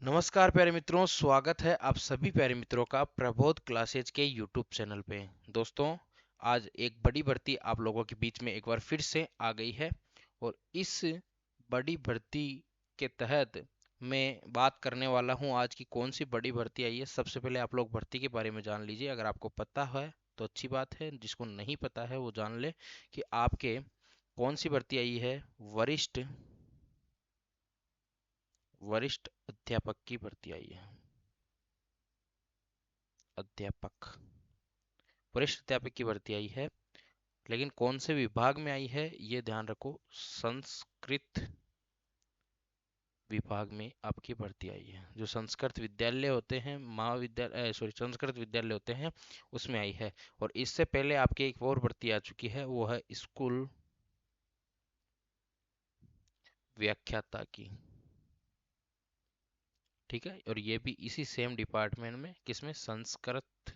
नमस्कार प्यारे मित्रों, स्वागत है आप सभी प्यारे मित्रों का प्रबोध क्लासेज के यूट्यूब चैनल पे। दोस्तों, आज एक बड़ी भर्ती आप लोगों के बीच में एक बार फिर से आ गई है और इस बड़ी भर्ती के तहत मैं बात करने वाला हूं आज की कौन सी बड़ी भर्ती आई है। सबसे पहले आप लोग भर्ती के बारे में जान लीजिए। अगर आपको पता है तो अच्छी बात है, जिसको नहीं पता है वो जान ले कि आपके कौन सी भर्ती आई है। वरिष्ठ वरिष्ठ अध्यापक की भर्ती आई है। अध्यापक वरिष्ठ अध्यापक की भर्ती आई है, लेकिन कौन से विभाग में आई है ये ध्यान रखो। संस्कृत विभाग में आपकी भर्ती आई है। जो संस्कृत विद्यालय होते हैं, महाविद्यालय सॉरी संस्कृत विद्यालय होते हैं, उसमें आई है। और इससे पहले आपकी एक और भर्ती आ चुकी है, वो है स्कूल व्याख्याता की। ठीक है, और ये भी इसी सेम डिपार्टमेंट में, किसमें, संस्कृत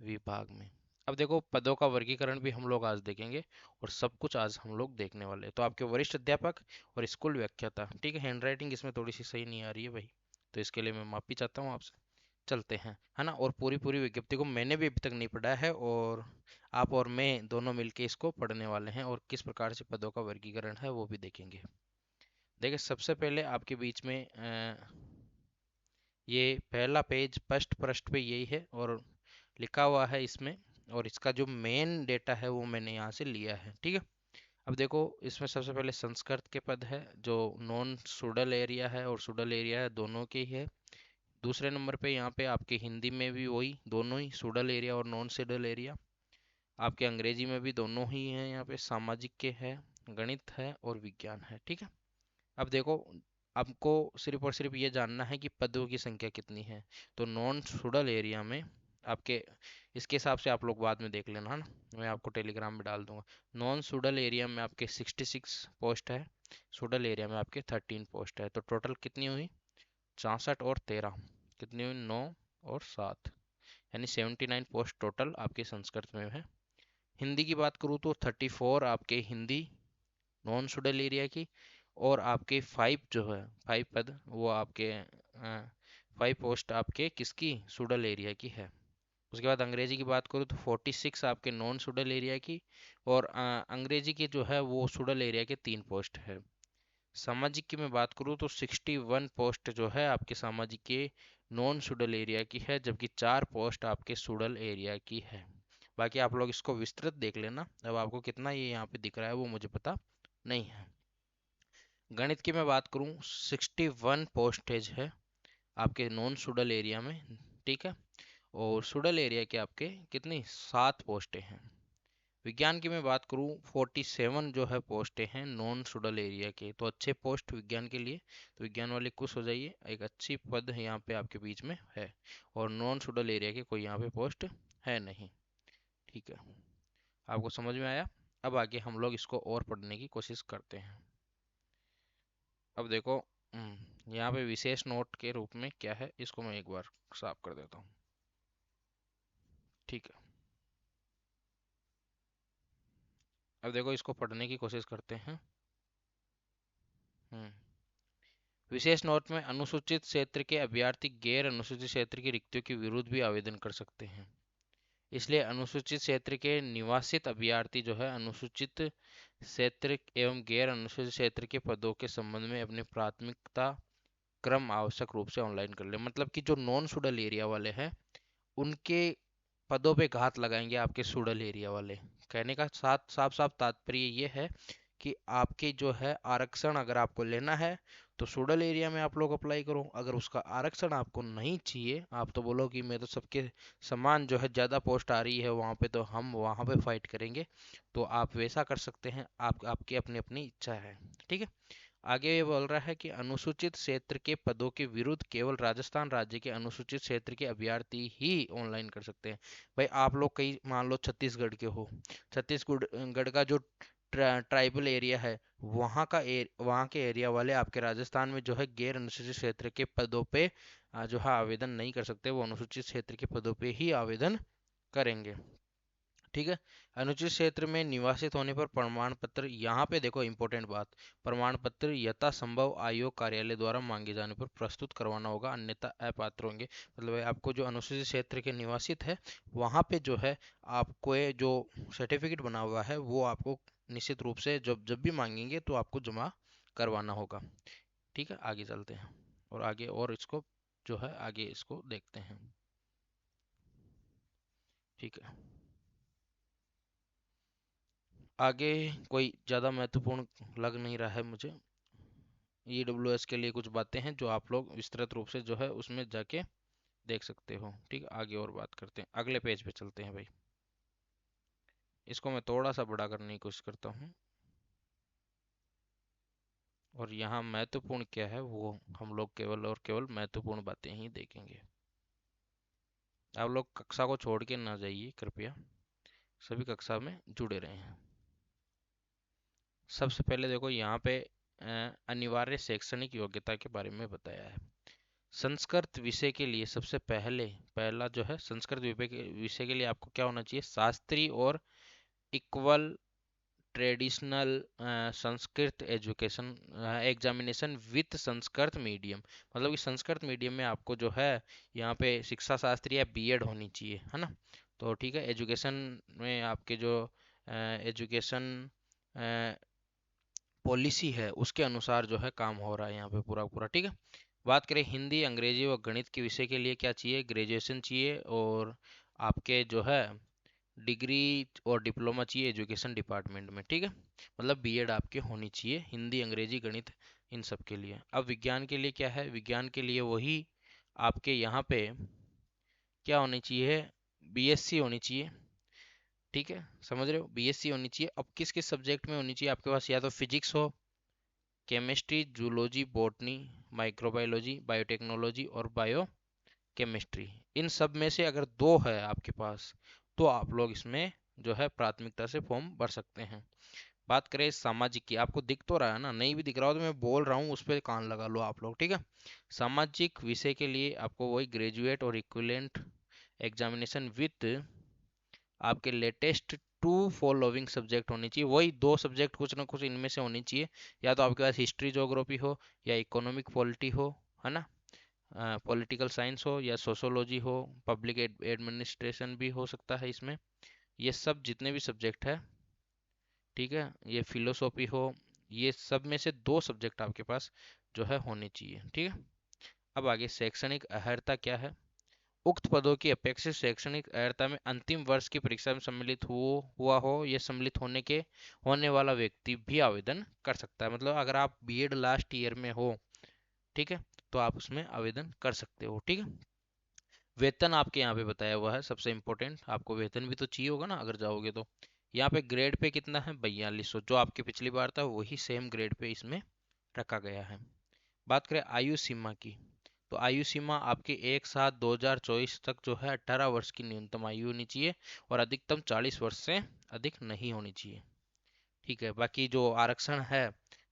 विभाग में। अब देखो, पदों का वर्गीकरण भी हम लोग आज देखेंगे और सब कुछ आज हम लोग देखने वाले हैं। तो आपके वरिष्ठ अध्यापक और स्कूल व्याख्याता। ठीक है, हैंडराइटिंग इसमें थोड़ी सी सही नहीं आ रही है भाई, तो इसके लिए मैं माफी चाहता हूँ आपसे। चलते हैं, है ना। और पूरी पूरी विज्ञप्ति को मैंने भी अभी तक नहीं पढ़ा है, और आप और मैं दोनों मिलके इसको पढ़ने वाले हैं और किस प्रकार से पदों का वर्गीकरण है वो भी देखेंगे। देखिए, सबसे पहले आपके बीच में ये पहला पेज फर्स्ट पृष्ठ पे यही है और लिखा हुआ है इसमें, और इसका जो मेन डेटा है वो मैंने यहाँ से लिया है। ठीक है, अब देखो, इसमें सबसे पहले संस्कृत के पद है जो नॉन सुडल एरिया है और सुडल एरिया है, दोनों के ही है। दूसरे नंबर पे यहाँ पे आपके हिंदी में भी वही दोनों ही, सुडल एरिया और नॉन सुडल एरिया। आपके अंग्रेजी में भी दोनों ही हैं, यहाँ पे सामाजिक के है, गणित है और विज्ञान है। ठीक है, अब देखो, आपको सिर्फ और सिर्फ ये जानना है कि पदों की संख्या कितनी है। तो नॉन सुडल एरिया में आपके, इसके हिसाब से आप लोग बाद में देख लेना, है ना, मैं आपको टेलीग्राम में डाल दूंगा। नॉन सुडल एरिया में आपके 66 पोस्ट है, सुडल एरिया में आपके 13 पोस्ट है। तो टोटल कितनी हुई, 64 और 13, कितनी हुई, 9 और 7, यानी 79 पोस्ट टोटल आपके संस्कृत में है। हिंदी की बात करूँ तो 34 आपके हिंदी नॉन सुडल एरिया की, और आपके 5 जो है, 5 पद वो आपके 5 पोस्ट आपके किसकी, सुडल एरिया की है। उसके बाद अंग्रेजी की बात करूँ तो 46 आपके नॉन सुडल एरिया की, और अंग्रेजी की जो है वो सुडल एरिया के 3 पोस्ट है। सामाजिक की मैं बात करूँ तो 61 पोस्ट जो है आपके सामाजिक के नॉन सुडल एरिया की है, जबकि 4 पोस्ट आपके सुडल एरिया की है। बाकी आप लोग इसको विस्तृत देख लेना। अब आपको कितना ये यहाँ पे दिख रहा है वो मुझे पता नहीं है। गणित की मैं बात करूँ, 61 पोस्टेज है आपके नॉन सुडल एरिया में। ठीक है, और सुडल एरिया के आपके कितनी, 7 पोस्टें हैं। विज्ञान की मैं बात करूँ, 47 जो है पोस्टें हैं नॉन सुडल एरिया के। तो अच्छे पोस्ट विज्ञान के लिए, तो विज्ञान वाले खुश हो जाइए, एक अच्छी पद है यहाँ पे आपके बीच में है। और नॉन सुडल एरिया के कोई यहाँ पे पोस्ट है नहीं। ठीक है, आपको समझ में आया। अब आगे हम लोग इसको और पढ़ने की कोशिश करते हैं। अब देखो, यहाँ पे विशेष नोट के रूप में क्या है, इसको मैं एक बार साफ कर देता हूँ। ठीक है, अब देखो, इसको पढ़ने की कोशिश करते हैं। हम्म विशेष नोट में, अनुसूचित क्षेत्र के अभ्यर्थी गैर अनुसूचित क्षेत्र की रिक्तियों के विरुद्ध भी आवेदन कर सकते हैं। इसलिए अनुसूचित क्षेत्र के निवासित अभ्यर्थी जो है, अनुसूचित क्षेत्र एवं गैर अनुसूचित क्षेत्र के पदों के संबंध में अपनी प्राथमिकता क्रम आवश्यक रूप से ऑनलाइन कर ले। मतलब कि जो नॉन सुडल एरिया वाले हैं, उनके पदों पे घात लगाएंगे आपके सुडल एरिया वाले। कहने का साथ साफ साफ तात्पर्य ये है कि आपके जो है आरक्षण अगर आपको लेना है तो सुडल एरिया में आप लोग अप्लाई करो। अगर उसका आरक्षण आपको नहीं चाहिए, आप तो बोलो कि मैं तो सबके समान जो है ज़्यादा पोस्ट आ रही है वहाँ पे, तो हम वहाँ पे फाइट करेंगे, तो आप वैसा कर सकते हैं। आपकी अपनी अपनी इच्छा है। ठीक है, आगे ये बोल रहा है कि अनुसूचित क्षेत्र के पदों के विरुद्ध केवल राजस्थान राज्य के अनुसूचित क्षेत्र के अभ्यर्थी ही ऑनलाइन कर सकते हैं। भाई, आप लोग कहीं मान लो छत्तीसगढ़ के हो, छत्तीसगढ़ गढ़ का जो ट्राइबल एरिया है, वहाँ के एरिया वाले आपके राजस्थान में जो है गैर अनुसूचित क्षेत्र के पदों पे जो है आवेदन नहीं कर सकते, वो अनुसूचित क्षेत्र के पदों पे ही आवेदन करेंगे। ठीक है। अनुचित क्षेत्र में निवासित होने पर प्रमाण पत्र, यहाँ पे देखो इंपॉर्टेंट बात, प्रमाण पत्र यथासंभव आयोग कार्यालय द्वारा मांगे जाने पर प्रस्तुत करवाना होगा, अन्यथा अपात्र होंगे। मतलब आपको जो अनुसूचित क्षेत्र के निवासित है वहाँ पे जो है आपको ये जो सर्टिफिकेट बना हुआ है वो आपको निश्चित रूप से जब जब भी मांगेंगे तो आपको जमा करवाना होगा। ठीक है, आगे चलते हैं और आगे और इसको जो है आगे इसको देखते हैं। ठीक है, आगे कोई ज़्यादा महत्वपूर्ण लग नहीं रहा है मुझे। EWS के लिए कुछ बातें हैं जो आप लोग विस्तृत रूप से जो है उसमें जाके देख सकते हो। ठीक है, आगे और बात करते हैं, अगले पेज पे चलते हैं भाई। इसको मैं थोड़ा सा बड़ा करने की कोशिश करता हूँ और यहाँ महत्वपूर्ण क्या है वो हम लोग केवल और केवल महत्वपूर्ण बातें ही देखेंगे। आप लोग कक्षा को छोड़ के ना जाइए कृपया, सभी कक्षा में जुड़े रहें। सबसे पहले देखो यहाँ पे अनिवार्य शैक्षणिक योग्यता के बारे में बताया है। संस्कृत विषय के लिए सबसे पहला जो है संस्कृत विषय के लिए आपको क्या होना चाहिए, शास्त्रीय और equal traditional Sanskrit education examination with Sanskrit medium. मतलब कि संस्कृत मीडियम में आपको जो है यहाँ पे शिक्षा शास्त्री या बीएड होनी चाहिए, है ना। तो ठीक है, एजुकेशन में आपके जो एजुकेशन पॉलिसी है उसके अनुसार जो है काम हो रहा है यहाँ पे पूरा पूरा। ठीक है, बात करें हिंदी अंग्रेजी व गणित के विषय के लिए क्या चाहिए, ग्रेजुएशन चाहिए और आपके जो है डिग्री और डिप्लोमा चाहिए एजुकेशन डिपार्टमेंट में। ठीक है, मतलब बीएड आपके होनी चाहिए हिंदी अंग्रेजी गणित इन सब के लिए। अब विज्ञान के लिए क्या है, विज्ञान के लिए वही आपके यहाँ पे क्या होनी चाहिए, बीएससी होनी चाहिए। ठीक है, समझ रहे हो, बीएससी होनी चाहिए। अब किस किस सब्जेक्ट में होनी चाहिए आपके पास, या तो फिजिक्स हो, chemistry, zoology, botany, microbiology, biotechnology और बायो केमिस्ट्री। इन सब में से अगर दो है आपके पास तो आप लोग इसमें जो है प्राथमिकता से फॉर्म भर सकते हैं। बात करें सामाजिक की, आपको दिख तो रहा है ना, नहीं भी दिख रहा हो तो मैं बोल रहा हूँ उस पर कान लगा लो आप लोग। ठीक है, सामाजिक विषय के लिए आपको वही ग्रेजुएट और इक्विवेलेंट एग्जामिनेशन विथ आपके लेटेस्ट टू फॉलोइंग सब्जेक्ट होनी चाहिए, वही दो सब्जेक्ट कुछ ना कुछ इनमें से होनी चाहिए। या तो आपके पास हिस्ट्री ज्योग्राफी हो या इकोनॉमिक पॉलिटी हो, है ना, पॉलिटिकल साइंस हो या सोशोलॉजी हो, पब्लिक एडमिनिस्ट्रेशन भी हो सकता है इसमें। ये सब जितने भी सब्जेक्ट है, ठीक है, ये फिलोसॉफी हो, ये सब में से दो सब्जेक्ट आपके पास जो है होने चाहिए। ठीक है, अब आगे शैक्षणिक अर्हता क्या है। उक्त पदों की अपेक्षित शैक्षणिक अर्हता में अंतिम वर्ष की परीक्षा में सम्मिलित हुआ हो या सम्मिलित होने वाला व्यक्ति भी आवेदन कर सकता है। मतलब अगर आप बीएड लास्ट ईयर में हो, ठीक है, तो आप उसमें आवेदन कर सकते हो। ठीक है, वेतन आपके यहाँ पे बताया हुआ है, सबसे इम्पोर्टेंट आपको वेतन भी तो चाहिए होगा ना अगर जाओगे तो। यहाँ पे ग्रेड पे कितना है, 4200, जो आपकी पिछली बार था वही सेम ग्रेड पे इसमें रखा गया है। बात करें आयु सीमा की, तो आयु सीमा आपकी 1/7/2024 तक जो है 18 वर्ष की न्यूनतम आयु होनी चाहिए और अधिकतम 40 वर्ष से अधिक नहीं होनी चाहिए। ठीक है, बाकी जो आरक्षण है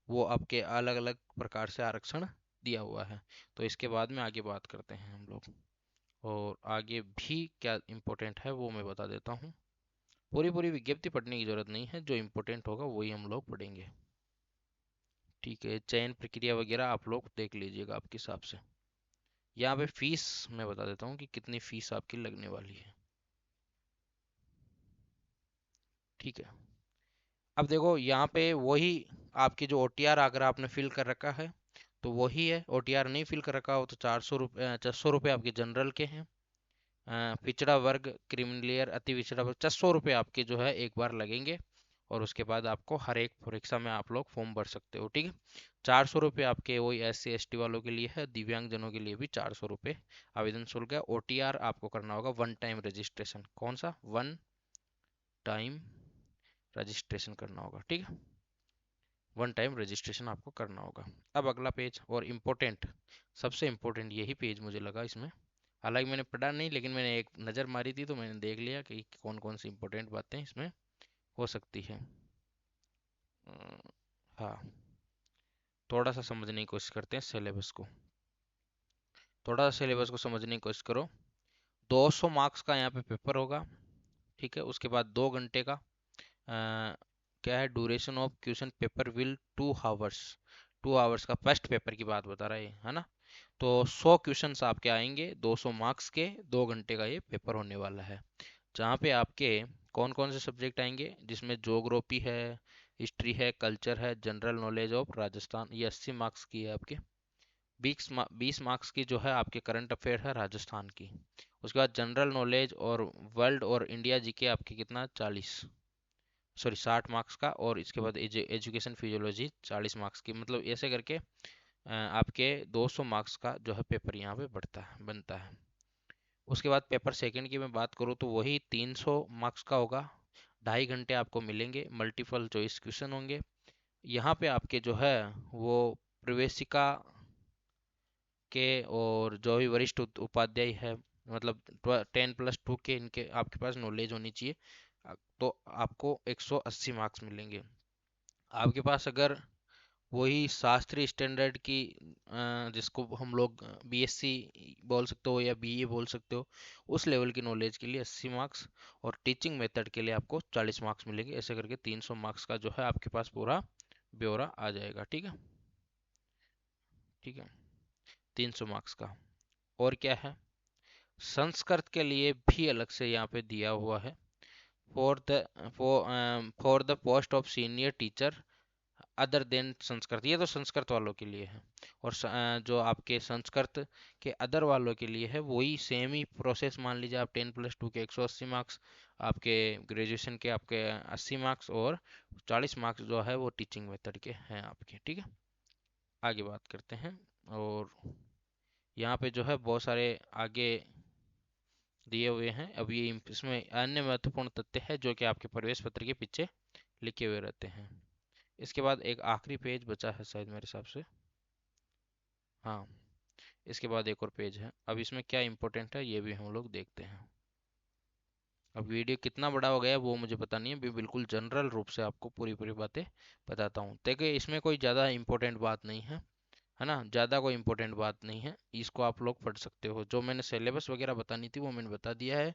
वो आपके अलग अलग प्रकार से आरक्षण दिया हुआ है, तो इसके बाद में आगे बात करते हैं हम लोग। और आगे भी क्या इम्पोर्टेंट है वो मैं बता देता हूँ। पूरी पूरी विज्ञप्ति पढ़ने की जरूरत नहीं है, जो इम्पोर्टेंट होगा वही हम लोग पढ़ेंगे। ठीक है, चयन प्रक्रिया वगैरह आप लोग देख लीजिएगा आपके हिसाब से। यहाँ पे फीस मैं बता देता हूँ कि कितनी फीस आपकी लगने वाली है। ठीक है, अब देखो यहाँ पे वही आपकी जो ओटीआर अगर आपने फिल कर रखा है तो वही है, ओटीआर नहीं फिल कर रखा हो तो 400 रुपये, 600 रुपये आपके जनरल के हैं। पिछड़ा वर्ग, क्रिमिनलियर, अति पिछड़ा वर्ग, 600 रुपये आपके जो है एक बार लगेंगे और उसके बाद आपको हर एक परीक्षा में आप लोग फॉर्म भर सकते हो। ठीक है, 400 रुपये आपके वही SC ST वालों के लिए है, दिव्यांग जनों के लिए भी 400 रुपये आवेदन शुल्क है। ओटीआर आपको करना होगा वन टाइम रजिस्ट्रेशन, कौन सा, वन टाइम रजिस्ट्रेशन करना होगा। ठीक है, वन टाइम रजिस्ट्रेशन आपको करना होगा। अब अगला पेज और इम्पोर्टेंट, सबसे इम्पोर्टेंट यही पेज मुझे लगा इसमें, हालांकि मैंने पढ़ा नहीं लेकिन मैंने एक नज़र मारी थी तो मैंने देख लिया कि कौन कौन सी इम्पोर्टेंट बातें इसमें हो सकती है। हाँ, थोड़ा सा समझने की कोशिश करते हैं सिलेबस को, थोड़ा सा सिलेबस को समझने की कोशिश करो। 200 मार्क्स का यहाँ पे पेपर होगा। ठीक है। उसके बाद 2 घंटे का क्या है duration of question paper will 2 hours. 2 hours का फर्स्ट पेपर की बात बता रहा है ना। तो 100 क्वेश्चंस आपके आएंगे, 200 मार्क्स के, 2 घंटे का ये पेपर होने वाला है। जहाँ पे आपके कौन कौन से सब्जेक्ट आएंगे, जिसमें ज्योग्राफी है, हिस्ट्री है, कल्चर है, जनरल नॉलेज ऑफ राजस्थान, ये 80 मार्क्स की है आपके। 20 मार्क्स की जो है आपके करंट अफेयर है राजस्थान की। उसके बाद जनरल नॉलेज और वर्ल्ड और इंडिया जीके आपके कितना 60 मार्क्स का। और इसके बाद एजुकेशन फिजियोलॉजी 40 मार्क्स की। मतलब ऐसे करके आपके 200 मार्क्स का जो है पेपर यहाँ पे बनता है। उसके बाद पेपर सेकंड की मैं बात करूँ तो वही 300 मार्क्स का होगा। 2.5 घंटे आपको मिलेंगे, मल्टीपल चॉइस क्वेश्चन होंगे। यहाँ पे आपके जो है वो प्रवेशिका के और जो भी वरिष्ठ उपाध्याय है, मतलब 10+2 के इनके आपके पास नॉलेज होनी चाहिए। तो आपको 180 मार्क्स मिलेंगे। आपके पास अगर वही शास्त्रीय स्टैंडर्ड की जिसको हम लोग बीएससी बोल सकते हो या बीए बोल सकते हो, उस लेवल की नॉलेज के लिए 80 मार्क्स। और टीचिंग मेथड के लिए आपको 40 मार्क्स मिलेंगे। ऐसे करके 300 मार्क्स का जो है आपके पास पूरा ब्यौरा आ जाएगा। ठीक है। ठीक है, 300 मार्क्स का। और क्या है, संस्कृत के लिए भी अलग से यहाँ पे दिया हुआ है। For the for the post of senior teacher other than Sanskrit, ये तो संस्कृत वालों के लिए है। और जो आपके संस्कृत के अदर वालों के लिए है वही सेम ही प्रोसेस। मान लीजिए आप 10+2 के 180 मार्क्स, आपके ग्रेजुएशन के आपके 80 मार्क्स, और 40 मार्क्स जो है वो टीचिंग मेथड के हैं आपके। ठीक है, आगे बात करते हैं। और यहाँ पे जो है बहुत सारे आगे दिए हुए हैं। अब ये इसमें अन्य महत्वपूर्ण तथ्य है जो कि आपके प्रवेश पत्र के पीछे लिखे हुए रहते हैं। इसके बाद एक आखिरी पेज बचा है शायद मेरे हिसाब से। हाँ, इसके बाद एक और पेज है। अब इसमें क्या इंपॉर्टेंट है ये भी हम लोग देखते हैं। अब वीडियो कितना बड़ा हो गया वो मुझे पता नहीं है, बिल्कुल जनरल रूप से आपको पूरी पूरी बातें बताता हूँ। देखिए इसमें कोई ज़्यादा इंपॉर्टेंट बात नहीं है ना, ज़्यादा कोई इंपॉर्टेंट बात नहीं है। इसको आप लोग पढ़ सकते हो। जो मैंने सिलेबस वगैरह बतानी थी वो मैंने बता दिया है।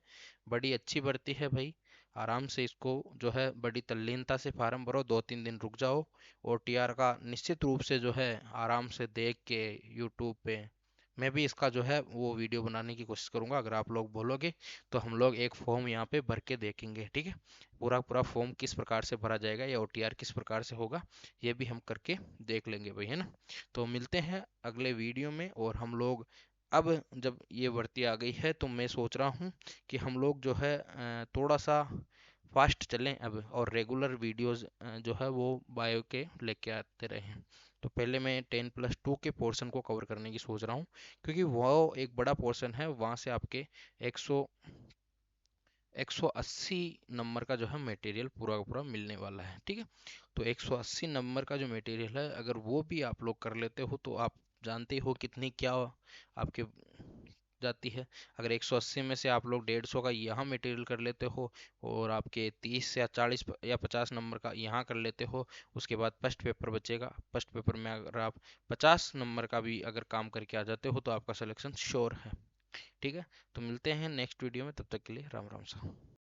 बड़ी अच्छी भर्ती है भाई, आराम से इसको जो है बड़ी तल्लीनता से फार्म भरो, 2-3 दिन रुक जाओ। और टीआर का निश्चित रूप से जो है आराम से देख के यूट्यूब पे मैं भी इसका जो है वो वीडियो बनाने की कोशिश करूंगा। अगर आप लोग बोलोगे तो हम लोग एक फॉर्म यहाँ पे भर के देखेंगे। ठीक है, पूरा पूरा फॉर्म किस प्रकार से भरा जाएगा या ओटीआर किस प्रकार से होगा ये भी हम करके देख लेंगे भाई, है ना। तो मिलते हैं अगले वीडियो में। और हम लोग अब जब ये भर्ती आ गई है तो मैं सोच रहा हूँ कि हम लोग जो है थोड़ा सा फास्ट चलें अब, और रेगुलर वीडियोस जो है वो बायो के लेके आते रहें। तो पहले मैं 10+2 के पोर्शन को कवर करने की सोच रहा हूँ, क्योंकि वो एक बड़ा पोर्शन है। वहाँ से आपके 180 नंबर का जो है मटेरियल पूरा का पूरा मिलने वाला है। ठीक है, तो 180 नंबर का जो मटेरियल है अगर वो भी आप लोग कर लेते हो तो आप जानते हो कितनी क्या आपके जाती है। अगर 180 में से आप लोग 150 का यहाँ मटेरियल कर लेते हो, और आपके 30 या 40 या 50 नंबर का यहाँ कर लेते हो, उसके बाद फर्स्ट पेपर बचेगा। फर्स्ट पेपर में अगर आप 50 नंबर का भी अगर काम करके आ जाते हो तो आपका सिलेक्शन श्योर है। ठीक है, तो मिलते हैं नेक्स्ट वीडियो में, तब तक के लिए राम राम सा।